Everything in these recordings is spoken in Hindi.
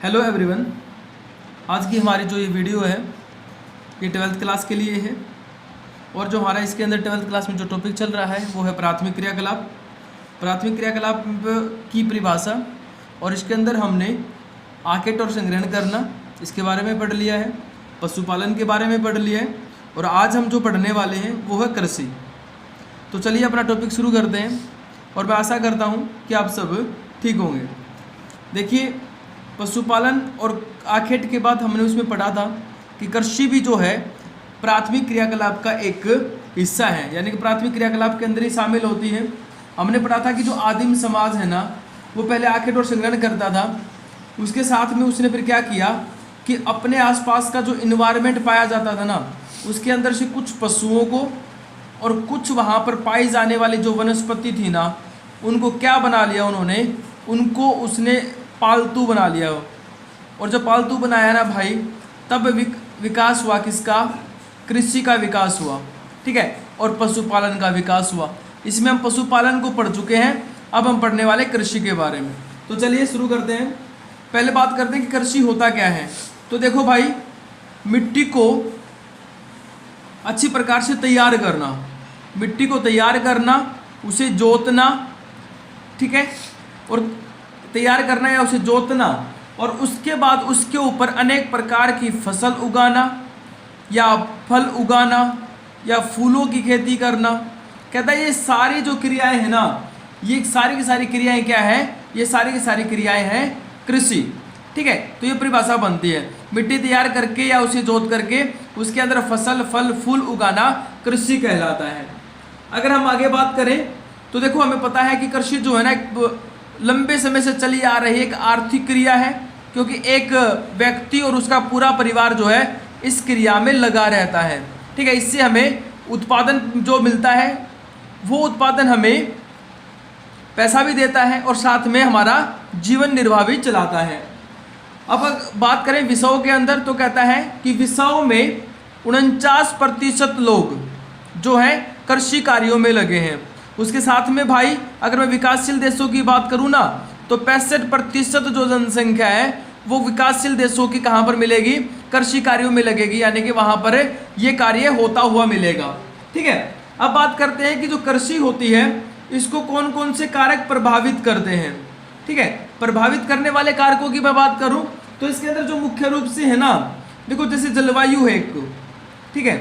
Hello everyone. आज की हमारी जो ये वीडियो है ये 12th क्लास के लिए है और जो हमारा इसके अंदर 12th क्लास में जो टॉपिक चल रहा है वो है प्राथमिक क्रियाकलाप। प्राथमिक क्रियाकलाप की परिभाषा और इसके अंदर हमने आकेट और संग्रहण करना इसके बारे में पढ़ लिया है, पशुपालन के बारे में पढ़ लिया है और आज हम जो पढ़ने वाले हैं वो है कृषि। तो चलिए अपना टॉपिक शुरू करते हैं और मैं आशा करता हूँ कि आप सब ठीक होंगे। देखिए, पशुपालन और आखेट के बाद हमने उसमें पढ़ा था कि कृषि भी जो है प्राथमिक क्रियाकलाप का एक हिस्सा है, यानी कि प्राथमिक क्रियाकलाप के अंदर ही शामिल होती है। हमने पढ़ा था कि जो आदिम समाज है ना वो पहले आखेट और संग्रहण करता था, उसके साथ में उसने फिर क्या किया कि अपने आसपास का जो इन्वायरमेंट पाया जाता था ना उसके अंदर से कुछ पशुओं को और कुछ वहाँ पर पाई जाने वाली जो वनस्पति थी ना उनको क्या बना लिया उन्होंने, उनको उसने पालतू बना लिया। और जब पालतू बनाया ना भाई तब विकास हुआ किसका? कृषि का विकास हुआ, ठीक है, और पशुपालन का विकास हुआ। इसमें हम पशुपालन को पढ़ चुके हैं, अब हम पढ़ने वाले कृषि के बारे में। तो चलिए शुरू करते हैं। पहले बात करते हैं कि कृषि होता क्या है। तो देखो भाई, मिट्टी को अच्छी प्रकार से तैयार करना, मिट्टी को तैयार करना, उसे जोतना, ठीक है, और तैयार करना या उसे जोतना और उसके बाद उसके ऊपर अनेक प्रकार की फसल उगाना या फल उगाना या फूलों की खेती करना। कहता है ये सारी जो क्रियाएं हैं ना, ये सारी की सारी क्रियाएं क्या है? ये सारी की सारी क्रियाएं हैं कृषि, ठीक है। तो ये परिभाषा बनती है, मिट्टी तैयार करके या उसे जोत करके उसके अंदर फसल फल फूल उगाना कृषि कहलाता है। अगर हम आगे बात करें तो देखो, हमें पता है कि कृषि जो है ना एक लंबे समय से चली आ रही एक आर्थिक क्रिया है, क्योंकि एक व्यक्ति और उसका पूरा परिवार जो है इस क्रिया में लगा रहता है, ठीक है। इससे हमें उत्पादन जो मिलता है वो उत्पादन हमें पैसा भी देता है और साथ में हमारा जीवन निर्वाह भी चलाता है। अब बात करें विषयों के अंदर तो कहता है कि विषयों में 49% लोग जो हैं कृषि कार्यों में लगे हैं। उसके साथ में भाई अगर मैं विकासशील देशों की बात करूं ना तो 65% जो जनसंख्या है वो विकासशील देशों की कहां पर मिलेगी? कृषि कार्यों में लगेगी, यानी कि वहां पर ये कार्य होता हुआ मिलेगा, ठीक है। अब बात करते हैं कि जो कृषि होती है इसको कौन कौन से कारक प्रभावित करते हैं, ठीक है। प्रभावित करने वाले कारकों की मैं बात करूं तो इसके अंदर जो मुख्य रूप से है ना, देखो जैसे जलवायु है एक, ठीक है,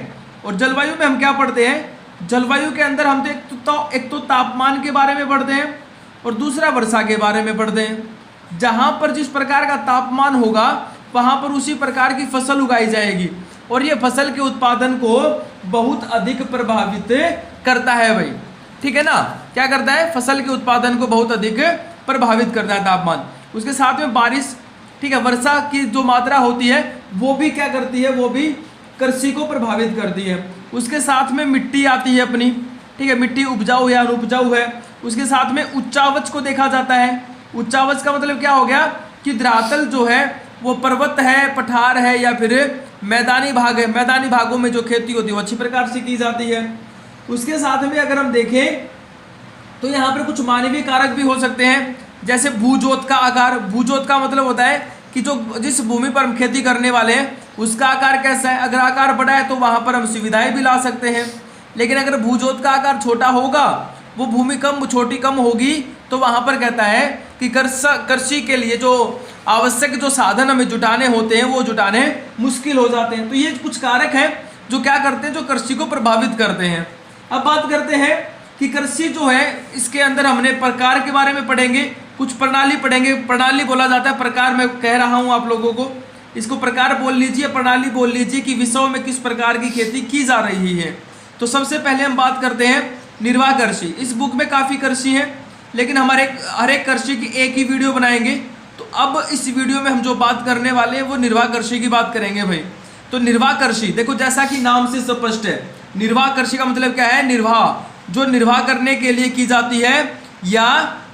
और जलवायु में हम क्या पढ़ते हैं? जलवायु के अंदर हम एक तो तापमान के बारे में पढ़ते हैं और दूसरा वर्षा के बारे में पढ़ते हैं। जहाँ पर जिस प्रकार का तापमान होगा वहाँ पर उसी प्रकार की फसल उगाई जाएगी और ये फसल के उत्पादन को बहुत अधिक प्रभावित करता है भाई, ठीक है ना। क्या करता है? फसल के उत्पादन को बहुत अधिक प्रभावित करता है तापमान। उसके साथ में बारिश, ठीक है, वर्षा की जो मात्रा होती है वो भी क्या करती है? वो भी कृषि को प्रभावित करती है। उसके साथ में मिट्टी आती है अपनी, ठीक है, मिट्टी उपजाऊ या अनुपजाऊ है। उसके साथ में उच्चावच को देखा जाता है। उच्चावच का मतलब क्या हो गया कि धरातल जो है वो पर्वत है, पठार है या फिर मैदानी भाग है। मैदानी भागों में जो खेती होती है वो अच्छी प्रकार से की जाती है। उसके साथ में अगर हम देखें तो यहाँ पर कुछ मानवीय कारक भी हो सकते हैं, जैसे भूजोत का आकार। भूजोत का मतलब होता है कि जो जिस भूमि पर हम खेती करने वाले हैं उसका आकार कैसा है। अगर आकार बड़ा है तो वहाँ पर हम सुविधाएं भी ला सकते हैं, लेकिन अगर भूजोत का आकार छोटा होगा, वो भूमि कम होगी तो वहाँ पर कहता है कि कृषि के लिए जो आवश्यक जो साधन हमें जुटाने होते हैं वो जुटाने मुश्किल हो जाते हैं। तो ये कुछ कारक हैं जो क्या करते हैं, जो कृषि को प्रभावित करते हैं। अब बात करते हैं कि कृषि जो है इसके अंदर हमने प्रकार के बारे में पढ़ेंगे, कुछ प्रणाली पढ़ेंगे। प्रणाली बोला जाता है, प्रकार मैं कह रहा हूँ आप लोगों को, इसको प्रकार बोल लीजिए, प्रणाली बोल लीजिए कि विषयों में किस प्रकार की खेती की जा रही है। तो सबसे पहले हम बात करते हैं निर्वाह कृषि। इस बुक में काफ़ी कृषि है, लेकिन हमारे हर एक कृषि की एक ही वीडियो बनाएंगे। तो अब इस वीडियो में हम जो बात करने वाले हैं वो निर्वाह कृषि की बात करेंगे भाई। तो निर्वाह कृषि देखो, जैसा कि नाम से स्पष्ट है, निर्वाह कृषि का मतलब क्या है? निर्वाह, जो निर्वाह करने के लिए की जाती है या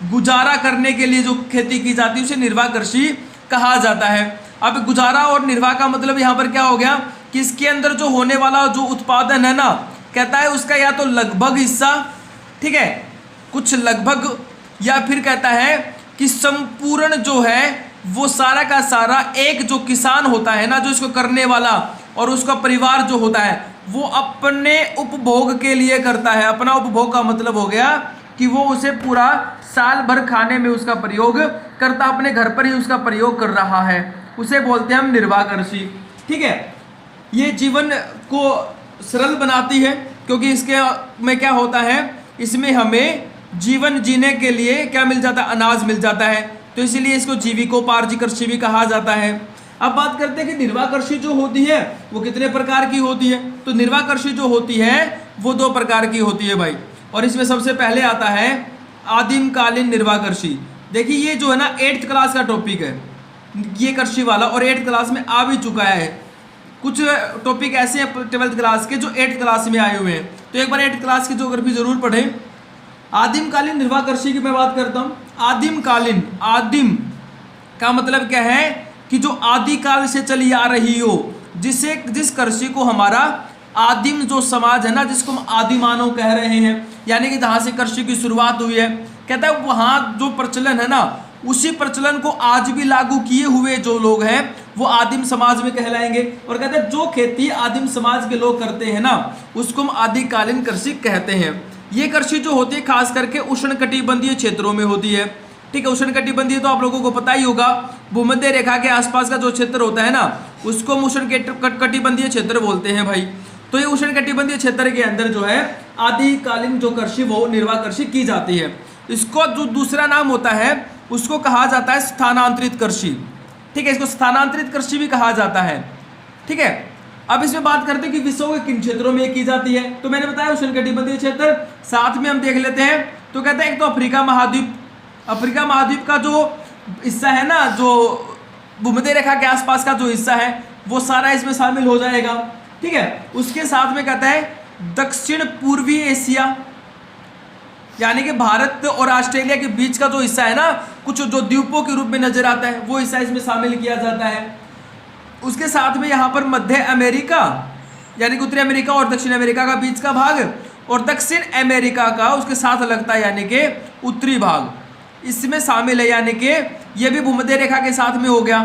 गुजारा करने के लिए जो खेती की जाती है उसे निर्वाह कृषि कहा जाता है। अब गुजारा और निर्वाह का मतलब यहाँ पर क्या हो गया कि इसके अंदर जो होने वाला जो उत्पादन है ना, कहता है उसका या तो लगभग हिस्सा, ठीक है, कुछ लगभग, या फिर कहता है कि संपूर्ण जो है वो सारा का सारा एक जो किसान होता है ना, जो इसको करने वाला और उसका परिवार जो होता है, वो अपने उपभोग के लिए करता है। अपना उपभोग का मतलब हो गया कि वो उसे पूरा साल भर खाने में उसका प्रयोग करता, अपने घर पर ही उसका प्रयोग कर रहा है, उसे बोलते हैं हम निर्वाह कृषि। ठीक है, ये जीवन को सरल बनाती है, क्योंकि इसके में क्या होता है, इसमें हमें जीवन जीने के लिए क्या मिल जाता है, अनाज मिल जाता है, तो इसीलिए इसको जीविकोपार्जी कृषि भी कहा जाता है। अब बात करते हैं कि निर्वाह कृषि जो होती है वो कितने प्रकार की होती है। तो निर्वाह कृषि जो होती है वो 2 प्रकार की होती है भाई, और इसमें सबसे पहले आता है आदिम कालीन निर्वाह कृषि। देखिए ये जो है ना 8th क्लास का टॉपिक है ये कृषि वाला, और 8th क्लास में आ भी चुका है। कुछ टॉपिक ऐसे हैं 12th क्लास के जो 8th क्लास में आए हुए हैं, तो एक बार 8th क्लास की ज्योग्राफी जरूर पढ़ें। आदिमकालीन निर्वाह कृषि की मैं बात करता हूँ। आदिमकालीन, आदिम का मतलब क्या है कि जो आदिकाल से चली आ रही हो, जिस कृषि को हमारा आदिम जो समाज है ना, जिसको हम आदिमानव कह रहे हैं, यानी कि जहाँ से कृषि की शुरुआत हुई है, कहता है वहाँ जो प्रचलन है ना, उसी प्रचलन को आज भी लागू किए हुए जो लोग हैं वो आदिम समाज में कहलाएंगे। और कहते हैं जो खेती आदिम समाज के लोग करते हैं ना, उसको हम आदिकालीन कृषि कहते हैं। ये कृषि जो होती है खास करके उष्णकटिबंधीय क्षेत्रों में होती है। ठीक है, उष्णकटिबंधीय तो आप लोगों को पता ही होगा, भूमध्य रेखा के आसपास का जो क्षेत्र होता है ना, उसको हम उष्णकटिबंधीय क्षेत्र बोलते हैं भाई। तो ये उष्णकटिबंधीय क्षेत्र के अंदर जो है आदिकालीन जो कृषि वो निर्वाह कृषि की जाती है। इसको जो दूसरा नाम होता है उसको कहा जाता है स्थानांतरित कृषि। ठीक है, इसको स्थानांतरित कृषि भी कहा जाता है। ठीक है, अब इसमें बात करते हैं कि विश्व के किन क्षेत्रों में की जाती है। तो मैंने बताया उष्णकटिबंधीय क्षेत्र, साथ में हम देख लेते हैं। तो कहते हैं एक तो अफ्रीका महाद्वीप, अफ्रीका महाद्वीप का जो हिस्सा है ना, जो भूमध्य रेखा के आसपास का जो हिस्सा है वो सारा इसमें शामिल हो जाएगा। ठीक है, उसके साथ में कहता है दक्षिण पूर्वी एशिया, यानी कि भारत और ऑस्ट्रेलिया के बीच का जो हिस्सा है ना, कुछ जो द्वीपों के रूप में नजर आता है, वो हिस्सा इसमें शामिल किया जाता है। उसके साथ में यहाँ पर मध्य अमेरिका, यानी कि उत्तरी अमेरिका और दक्षिण अमेरिका का बीच का भाग, और दक्षिण अमेरिका का उसके साथ लगता है यानी कि उत्तरी भाग इसमें शामिल है, यानी कि ये भी भूमध्य रेखा के साथ में हो गया,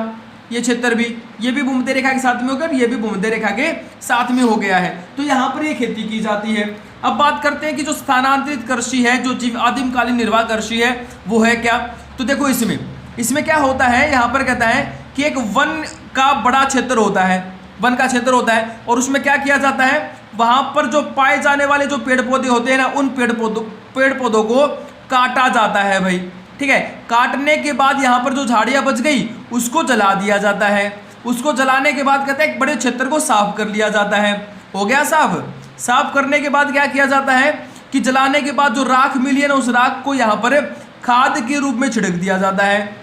ये क्षेत्र भी, ये भी भूमध्य रेखा के साथ में होकर ये भी भूमध्य रेखा के साथ में हो गया है। तो यहाँ पर ये खेती की जाती है। अब बात करते हैं कि जो स्थानांतरित कृषि है, जो आदिमकालीन निर्वाह कृषि है, वो है क्या। तो देखो इसमें क्या होता है, यहाँ पर कहता है कि एक वन का बड़ा क्षेत्र होता है, वन का क्षेत्र होता है, और उसमें क्या किया जाता है, वहाँ पर जो पाए जाने वाले जो पेड़ पौधे होते हैं ना, उन पेड़ पौधों को काटा जाता है भाई। ठीक है, काटने के बाद यहाँ पर जो झाड़ियाँ बच गई उसको जला दिया जाता है। उसको जलाने के बाद कहते हैं एक बड़े क्षेत्र को साफ कर लिया जाता है। हो गया साफ करने के बाद क्या किया जाता है कि जलाने के बाद जो राख मिली है ना, उस राख को यहाँ पर खाद के रूप में छिड़क दिया जाता है।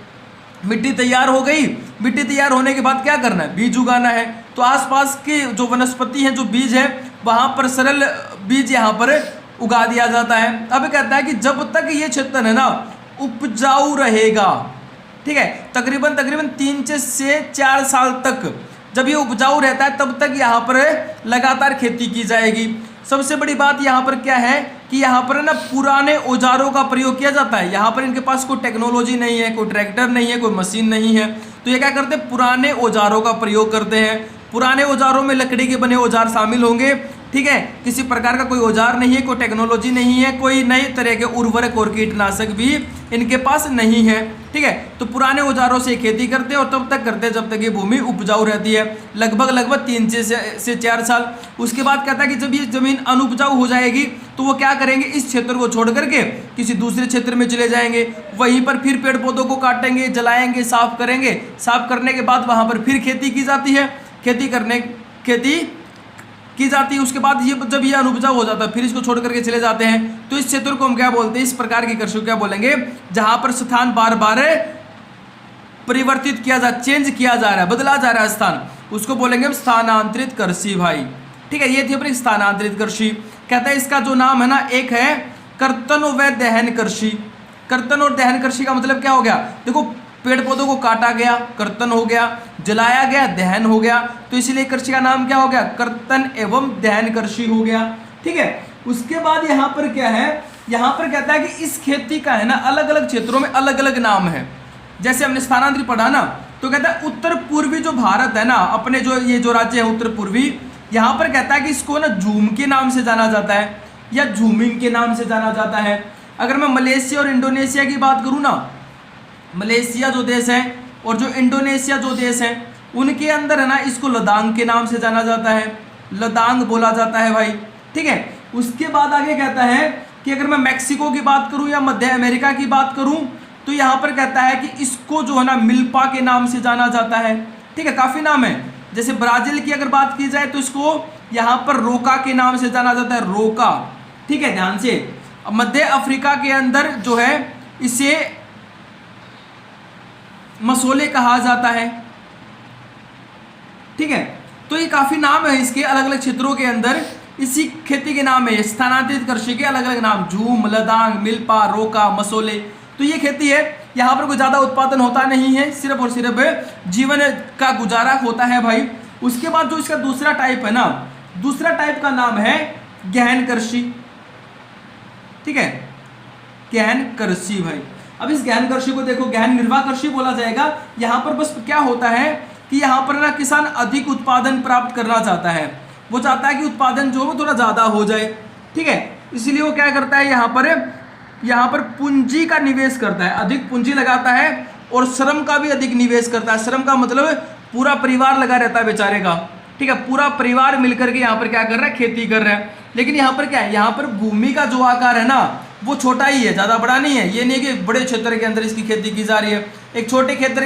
मिट्टी तैयार हो गई, मिट्टी तैयार होने के बाद क्या करना है, बीज उगाना है। तो आसपास के जो वनस्पति हैं, जो बीज है, वहाँ पर सरल बीज यहाँ पर उगा दिया जाता है। अब कहता है कि जब तक ये क्षेत्र है ना उपजाऊ रहेगा, ठीक है, तकरीबन 3 से 4 साल तक जब ये उपजाऊ रहता है, तब तक यहाँ पर लगातार खेती की जाएगी। सबसे बड़ी बात यहाँ पर क्या है कि यहाँ पर ना पुराने औजारों का प्रयोग किया जाता है। यहाँ पर इनके पास कोई टेक्नोलॉजी नहीं है, कोई ट्रैक्टर नहीं है, कोई मशीन नहीं है, तो ये क्या करते हैं, पुराने औजारों का प्रयोग करते हैं। पुराने औजारों में लकड़ी के बने औजार शामिल होंगे। ठीक है, किसी प्रकार का कोई औजार नहीं है, कोई टेक्नोलॉजी नहीं है, कोई नए तरह के उर्वरक और कीटनाशक भी इनके पास नहीं है। ठीक है, तो पुराने औजारों से खेती करते हैं और तब तक करते हैं जब तक ये भूमि उपजाऊ रहती है, लगभग 3 से 4 साल। उसके बाद कहता है कि जब ये जमीन अनुपजाऊ हो जाएगी तो वो क्या करेंगे, इस क्षेत्र को छोड़ करके किसी दूसरे क्षेत्र में चले जाएंगे, वहीं पर फिर पेड़ पौधों को काटेंगे, जलाएंगे, साफ करेंगे। साफ करने के बाद वहाँ पर फिर खेती की जाती है, खेती की जाती है। उसके बाद ये जब ये अनुपजाऊ हो जाता है फिर इसको छोड़ करके चले जाते हैं। तो इस क्षेत्र को हम क्या बोलते हैं, इस प्रकार की कृषि को क्या बोलेंगे, जहां पर स्थान बार बार परिवर्तित चेंज किया जा रहा है, बदला जा रहा है स्थान, उसको बोलेंगे हम स्थानांतरित कृषि भाई। ठीक है, ये थी अपनी स्थानांतरित कृषि। कहता है इसका जो नाम है ना, एक है कर्तन व दहन कृषि। कर्तन और दहन कृषि का मतलब क्या हो गया, देखो पेड़ पौधों को काटा गया, कर्तन हो गया, जलाया गया, दहन हो गया, तो इसीलिए कृषि का नाम क्या हो गया, कर्तन एवं दहन कृषि हो गया। ठीक है, उसके बाद यहाँ पर क्या है, यहाँ पर कहता है कि इस खेती का है ना अलग अलग क्षेत्रों में अलग अलग नाम है। जैसे हमने स्थानांतरित पढ़ा ना, तो कहता है उत्तर पूर्वी जो भारत है ना, अपने जो ये जो राज्य है उत्तर पूर्वी, यहाँ पर कहता है कि इसको ना झूम के नाम से जाना जाता है या झूमिंग के नाम से जाना जाता है। अगर मैं मलेशिया और इंडोनेशिया की बात करूँ ना, मलेशिया जो देश है और जो इंडोनेशिया जो देश है, उनके अंदर है ना इसको लदांग के नाम से जाना जाता है, लदांग बोला जाता है भाई, ठीक है। उसके बाद आगे कहता है कि अगर मैं मैक्सिको की बात करूं या मध्य अमेरिका की बात करूं, तो यहाँ पर कहता है कि इसको जो है ना मिल्पा के नाम से जाना जाता है, ठीक है। काफ़ी नाम है, जैसे ब्राज़ील की अगर बात की जाए तो इसको यहाँ पर रोका के नाम से जाना जाता है, रोका, ठीक है, ध्यान से। मध्य अफ्रीका के अंदर जो है इसे मसोले कहा जाता है, ठीक है। तो ये काफ़ी नाम है इसके, अलग अलग क्षेत्रों के अंदर इसी खेती के नाम है, स्थानांतरित कृषि के अलग अलग नाम, झूम, लदांग, मिल्पा, रोका, मसोले। तो ये खेती है, यहाँ पर कोई ज़्यादा उत्पादन होता नहीं है, सिर्फ और सिर्फ जीवन का गुजारा होता है भाई। उसके बाद जो इसका दूसरा टाइप है ना, दूसरा टाइप का नाम है गहन कृषि, ठीक है, गहन कृषि भाई। अब इस गहन कृषि को देखो, गहन निर्वाह कृषि बोला जाएगा। यहाँ पर बस क्या होता है कि यहाँ पर ना किसान अधिक उत्पादन प्राप्त करना चाहता है, वो चाहता है कि उत्पादन जो वो थोड़ा ज़्यादा हो जाए, ठीक है। इसलिए वो क्या करता है, यहाँ पर पूंजी का निवेश करता है, अधिक पूंजी लगाता है और श्रम का भी अधिक निवेश करता है। श्रम का मतलब पूरा परिवार लगा रहता है बेचारे का, ठीक है, पूरा परिवार मिलकर के यहाँ पर क्या कर रहा है, खेती कर रहा है। लेकिन यहाँ पर क्या है, यहाँ पर भूमि का जो आकार है ना वो छोटा ही है, ज़्यादा बड़ा नहीं है। ये नहीं कि बड़े क्षेत्र के अंदर इसकी खेती की जा रही है, एक छोटे क्षेत्र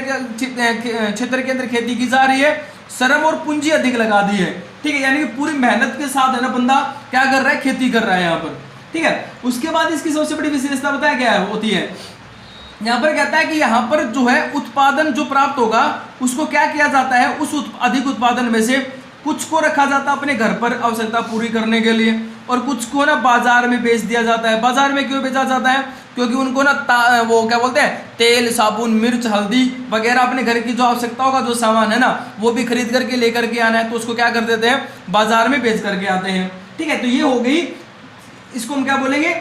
के अंदर खेती की जा रही है, श्रम और पूंजी अधिक लगा दी है, ठीक है। यानी कि पूरी मेहनत के साथ है ना बंदा क्या कर रहा है, खेती कर रहा है यहाँ पर, ठीक है। उसके बाद इसकी सबसे बड़ी विशेषता बताया क्या है, होती है यहाँ पर कहता है कि यहाँ पर जो है उत्पादन जो प्राप्त होगा उसको क्या किया जाता है, उस अधिक उत्पादन में से कुछ को रखा जाता है अपने घर पर आवश्यकता पूरी करने के लिए, और कुछ को ना बाजार में बेच दिया जाता है। बाजार में क्यों बेचा जाता है, क्योंकि उनको ना वो क्या बोलते हैं, तेल, साबुन, मिर्च, हल्दी वगैरह अपने घर की जो आवश्यकताओं का जो सामान है ना वो भी खरीद करके लेकर के आना है, तो उसको क्या कर देते हैं, बाजार में बेच करके आते हैं, ठीक है। तो ये हो गई, इसको हम क्या बोलेंगे,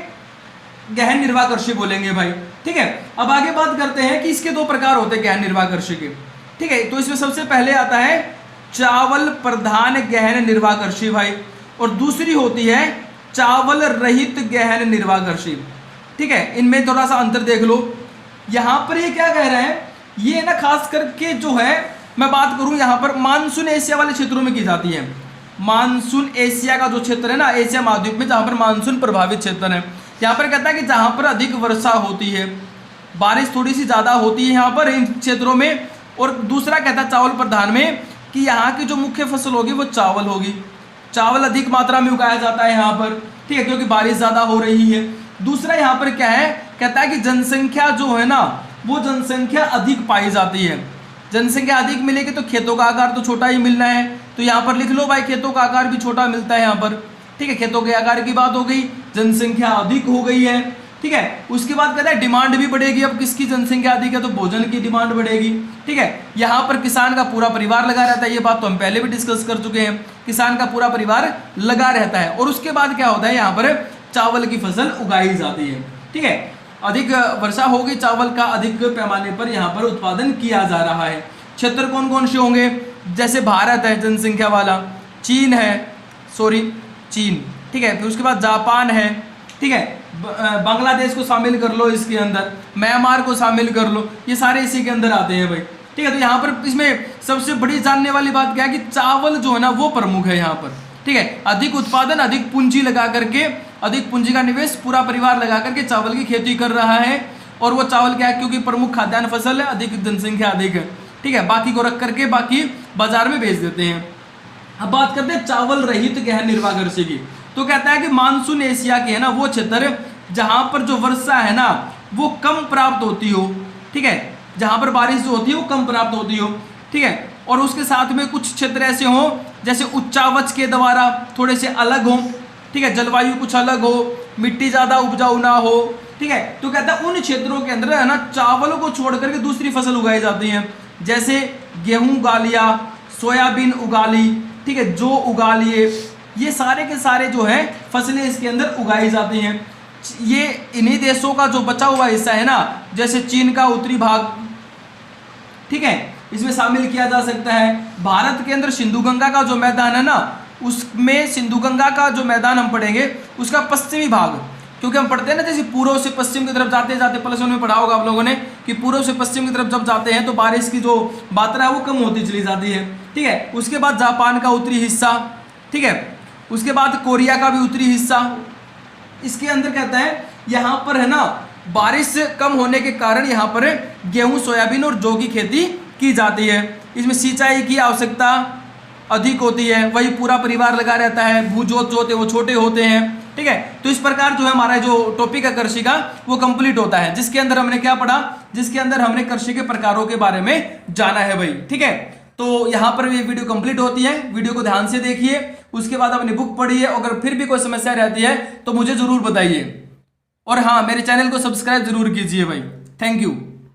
गहन निर्वाह कृषि बोलेंगे भाई, ठीक है। अब आगे बात करते हैं कि इसके दो प्रकार होते हैं गहन निर्वाह कृषि के, ठीक है। तो इसमें सबसे पहले आता है चावल प्रधान गहन निर्वाह कृषि भाई, और दूसरी होती है चावल रहित गहन निर्वाह कृषि, ठीक है। इनमें थोड़ा सा अंतर देख लो। यहाँ पर ये क्या कह रहे हैं, ये ना खास करके जो है मैं बात करूँ यहाँ पर मानसून एशिया वाले क्षेत्रों में की जाती है। मानसून एशिया का जो क्षेत्र है ना, एशिया महाद्वीप में जहाँ पर मानसून प्रभावित क्षेत्र है, यहाँ पर कहता है कि जहाँ पर अधिक वर्षा होती है, बारिश थोड़ी सी ज़्यादा होती है यहाँ पर इन क्षेत्रों में। और दूसरा कहता है चावल प्रधान में कि यहाँ की जो मुख्य फसल होगी वो चावल होगी, चावल अधिक मात्रा में उगाया जाता है यहाँ पर, ठीक है, क्योंकि बारिश ज़्यादा हो रही है। दूसरा यहाँ पर क्या है, कहता है कि जनसंख्या जो है ना वो जनसंख्या अधिक पाई जाती है। जनसंख्या अधिक मिलेगी तो खेतों का आकार तो छोटा ही मिलना है, तो यहाँ पर लिख लो भाई खेतों का आकार भी छोटा मिलता है यहाँ पर, ठीक है। खेतों के आकार की बात हो गई, जनसंख्या अधिक हो गई है, ठीक है। उसके बाद कहता है डिमांड भी बढ़ेगी। अब किसकी जनसंख्या अधिक है तो भोजन की डिमांड बढ़ेगी, ठीक है। यहाँ पर किसान का पूरा परिवार लगा रहता है, ये बात तो हम पहले भी डिस्कस कर चुके हैं, किसान का पूरा परिवार लगा रहता है। और उसके बाद क्या होता है, यहाँ पर चावल की फसल उगाई जाती है, ठीक है। अधिक वर्षा होगी, चावल का अधिक पैमाने पर यहाँ पर उत्पादन किया जा रहा है। क्षेत्र कौन कौन से होंगे, जैसे भारत है जनसंख्या वाला, चीन है, चीन, ठीक है, फिर उसके बाद जापान है, ठीक है, बांग्लादेश को शामिल कर लो इसके अंदर, म्यांमार को शामिल कर लो, ये सारे इसी के अंदर आते हैं भाई, ठीक है। तो यहाँ पर इसमें सबसे बड़ी जानने वाली बात क्या है कि चावल जो है ना वो प्रमुख है यहाँ पर, ठीक है। अधिक उत्पादन, अधिक पूंजी लगा करके, अधिक पूंजी का निवेश पूरा परिवार लगा करके चावल की खेती कर रहा है। और वो चावल क्या है, क्योंकि प्रमुख खाद्यान्न फसल है, अधिक जनसंख्या अधिक है, ठीक है, बाकी को रख करके बाकी बाजार में बेच देते हैं। अब बात करते हैं चावल रहित गहन निर्वाह कृषि की। तो कहता है कि मानसून एशिया के है ना वो क्षेत्र जहाँ पर जो वर्षा है ना वो कम प्राप्त होती हो, ठीक है, जहाँ पर बारिश जो होती है वो कम प्राप्त होती हो, ठीक है। और उसके साथ में कुछ क्षेत्र ऐसे हों जैसे उच्चावच के द्वारा थोड़े से अलग हों, ठीक है, जलवायु कुछ अलग हो, मिट्टी ज़्यादा उपजाऊ ना हो, ठीक है। तो कहता है उन क्षेत्रों के अंदर है ना चावल को छोड़ करके दूसरी फसल उगाई जाती है, जैसे गेहूँ उगा लिया, सोयाबीन उगा ली, ठीक है, जो उगा लिए, ये सारे के सारे जो है फसलें इसके अंदर उगाई जाती हैं। ये इन्हीं देशों का जो बचा हुआ हिस्सा है ना, जैसे चीन का उत्तरी भाग, ठीक है, इसमें शामिल किया जा सकता है। भारत के अंदर सिंधु गंगा का जो मैदान है ना, उसमें सिंधु गंगा का जो मैदान हम पढ़ेंगे उसका पश्चिमी भाग, क्योंकि हम पढ़ते हैं ना जैसे पूर्व से पश्चिम की तरफ जाते जाते, प्लस वन में पढ़ा होगा आप लोगों ने कि पूर्व से पश्चिम की तरफ जब जाते हैं तो बारिश की जो मात्रा है वो कम होती चली जाती है। ठीक है, उसके बाद जापान का उत्तरी हिस्सा, ठीक है, उसके बाद कोरिया का भी उत्तरी हिस्सा। इसके अंदर कहता है यहाँ पर है ना बारिश कम होने के कारण यहाँ पर गेहूं, सोयाबीन और जौ की खेती की जाती है। इसमें सिंचाई की आवश्यकता अधिक होती है, वही पूरा परिवार लगा रहता है, भूजोत जो होते हैं वो छोटे होते हैं। ठीक है, तो इस प्रकार जो है हमारा जो टॉपिक है कृषि का वो कंप्लीट होता है, जिसके अंदर हमने क्या पढ़ा, जिसके अंदर हमने कृषि के प्रकारों के बारे में जाना है भाई। ठीक है, तो यहाँ पर ये वीडियो कंप्लीट होती है, वीडियो को ध्यान से देखिए, उसके बाद अपनी बुक पढ़िए, अगर फिर भी कोई समस्या रहती है तो मुझे जरूर बताइए, और हाँ मेरे चैनल को सब्सक्राइब जरूर कीजिए भाई। Thank you.